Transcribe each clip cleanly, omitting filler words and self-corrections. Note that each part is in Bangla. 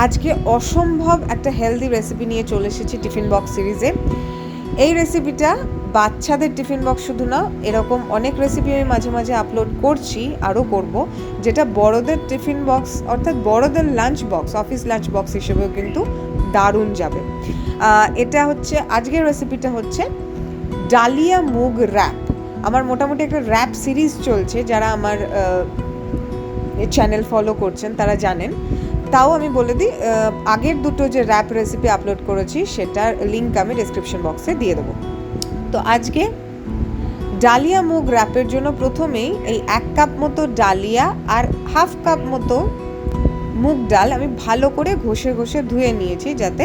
আজকে অসম্ভব একটা হেলদি রেসিপি নিয়ে চলে এসেছি টিফিন বক্স সিরিজে। এই রেসিপিটা বাচ্চাদের টিফিন বক্স শুধু না, এরকম অনেক রেসিপি আমি মাঝে মাঝে আপলোড করছি, আরও করব, যেটা বড়দের টিফিন বক্স অর্থাৎ বড়দের lunch box, office lunch box হিসেবেও কিন্তু দারুণ যাবে। এটা হচ্ছে আজকের রেসিপিটা হচ্ছে ডালিয়া মুগ র্যাপ। আমার মোটামুটি একটা র্যাপ সিরিজ চলছে, যারা আমার চ্যানেল ফলো করছেন তারা জানেন। তাও আমি বলে দিই, আগের দুটো যে র্যাপ রেসিপি আপলোড করেছি সেটার লিঙ্ক আমি ডেসক্রিপশন বক্সে দিয়ে দেবো। তো আজকে ডালিয়া মুগ র্যাপের জন্য প্রথমেই এই 1 কাপ মতো ডালিয়া আর 1/2 কাপ মতো মুগ ডাল আমি ভালো করে ঘষে ঘষে ধুয়ে নিয়েছি, যাতে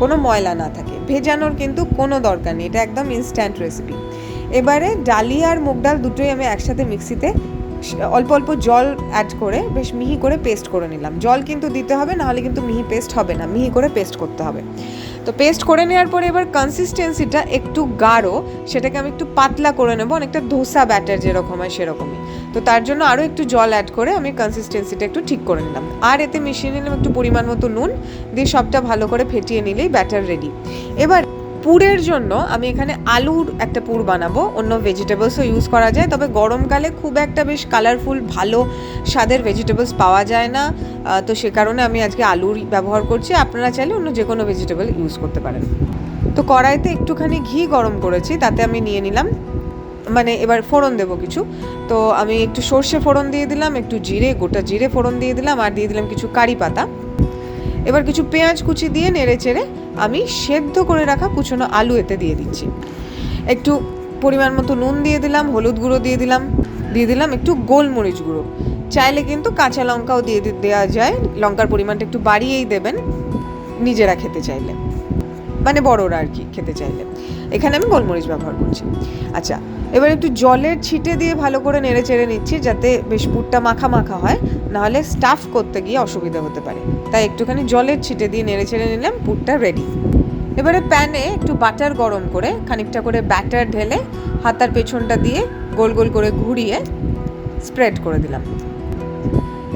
কোনো ময়লা না থাকে। ভেজানোর কিন্তু কোনো দরকার নেই, এটা একদম ইনস্ট্যান্ট রেসিপি। এবারে ডালিয়া আর মুগ ডাল দুটোই আমি একসাথে মিক্সিতে অল্প অল্প জল অ্যাড করে বেশ মিহি করে পেস্ট করে নিলাম। জল কিন্তু দিতে হবে, নাহলে কিন্তু মিহি পেস্ট হবে না, মিহি করে পেস্ট করতে হবে। তো পেস্ট করে নেওয়ার পরে এবার কনসিস্টেন্সিটা একটু গাঢ়, সেটাকে আমি একটু পাতলা করে নেবো, অনেকটা ধোসা ব্যাটার যেরকম হয় সেরকমই। তো তার জন্য আরও একটু জল অ্যাড করে আমি কনসিস্টেন্সিটা একটু ঠিক করে নিলাম। আর এতে মিশিয়ে নিলাম একটু পরিমাণ মতো নুন দিয়ে, সবটা ভালো করে ফেটিয়ে নিলেই ব্যাটার রেডি। এবার পুরের জন্য আমি এখানে আলুর একটা পুর বানাবো, অন্য ভেজিটেবলসও ইউজ করা যায়, তবে গরমকালে খুব একটা বেশ কালারফুল ভালো স্বাদের ভেজিটেবলস পাওয়া যায় না, তো সে কারণে আমি আজকে আলুর ব্যবহার করছি। আপনারা চাইলে অন্য যে কোনো ভেজিটেবল ইউজ করতে পারেন। তো কড়াইতে একটুখানি ঘি গরম করেছি, তাতে আমি নিয়ে নিলাম, মানে এবার ফোড়ন দেবো কিছু। তো আমি একটু সর্ষে ফোড়ন দিয়ে দিলাম, একটু জিরে, গোটা জিরে ফোড়ন দিয়ে দিলাম, আর দিয়ে দিলাম কিছু কারি পাতা। এবার কিছু পেঁয়াজ কুচি দিয়ে নেড়ে চেড়ে আমি সেদ্ধ করে রাখা কুচনো আলু এতে দিয়ে দিচ্ছি। একটু পরিমাণ মতো নুন দিয়ে দিলাম, হলুদ গুঁড়ো দিয়ে দিলাম একটু গোলমরিচ গুঁড়ো। চাইলে কিন্তু কাঁচা লঙ্কাও দেওয়া যায়, লঙ্কার পরিমাণটা একটু বাড়িয়েই দেবেন নিজেরা খেতে চাইলে, মানে বড়রা আর কি খেতে চাইলে। এখানে আমি গোলমরিচ ব্যবহার করছি। আচ্ছা, এবার একটু জলের ছিটে দিয়ে ভালো করে নেড়ে চেড়ে নিচ্ছি, যাতে বেশ পুরটা মাখা মাখা হয়, নাহলে স্টাফ করতে গিয়ে অসুবিধা হতে পারে। তাই একটুখানি জলের ছিটে দিয়ে নেড়ে চেড়ে নিলাম, পুরটা রেডি। এবারে প্যানে একটু বাটার গরম করে খানিকটা করে ব্যাটার ঢেলে হাতার পেছনটা দিয়ে গোল গোল করে ঘুরিয়ে স্প্রেড করে দিলাম।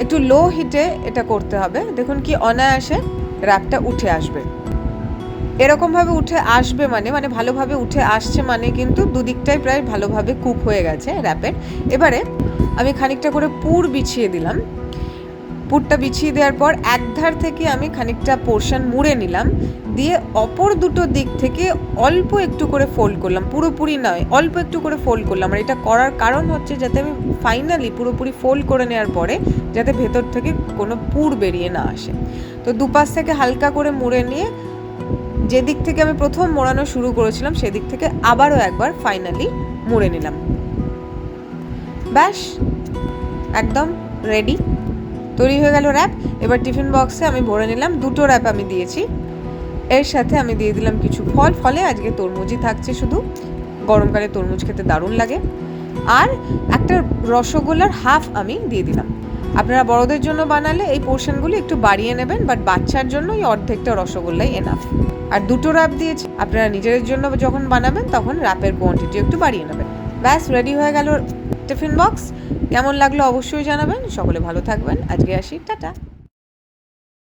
একটু লো হিটে এটা করতে হবে। দেখুন কি অনায়াসে র্যাপটা উঠে আসবে। এরকমভাবে উঠে আসবে মানে ভালোভাবে উঠে আসছে মানে কিন্তু দুদিকটাই প্রায় ভালোভাবে কুক হয়ে গেছে র্যাপের। এবারে আমি খানিকটা করে পুর বিছিয়ে দিলাম। পুরটা বিছিয়ে দেওয়ার পর এক ধার থেকে আমি খানিকটা পোর্শন মুড়ে নিলাম, দিয়ে অপর দুটো দিক থেকে অল্প একটু করে ফোল্ড করলাম, পুরোপুরি নয়, অল্প একটু করে ফোল্ড করলাম। আর এটা করার কারণ হচ্ছে যাতে আমি ফাইনালি পুরোপুরি ফোল্ড করে নেওয়ার পরে যাতে ভেতর থেকে কোনো পুর বেরিয়ে না আসে। তো দুপাশ থেকে হালকা করে মুড়ে নিয়ে যে দিক থেকে আমি প্রথম মোড়ানো শুরু করেছিলাম সেদিক থেকে আবারও একবার ফাইনালি মুড়ে নিলাম। ব্যাস, একদম রেডি, তৈরি হয়ে গেল র্যাপ। এবার টিফিন বক্সে আমি ভরে নিলাম। দুটো র্যাপ আমি দিয়েছি, এর সাথে আমি দিয়ে দিলাম কিছু ফলে আজকে তরমুজই থাকছে শুধু, গরমকালে তরমুজ খেতে দারুণ লাগে। আর একটা রসগোল্লার হাফ আমি দিয়ে দিলাম। আপনারা বড়দের জন্য বানালে এই পোর্শনগুলি একটু বাড়িয়ে নেবেন, বাট বাচ্চার জন্য এই অর্ধেকটা রসগোল্লাই এনাফ। আর দুটো র্যাপ দিয়েছি, আপনারা নিজেদের জন্য যখন বানাবেন তখন র্যাপের কোয়ান্টিটি একটু বাড়িয়ে নেবেন। ব্যাস, রেডি হয়ে গেল টিফিন বক্স। কেমন লাগলো অবশ্যই জানাবেন। সকলে ভালো থাকবেন, আজকে আসি, টাটা।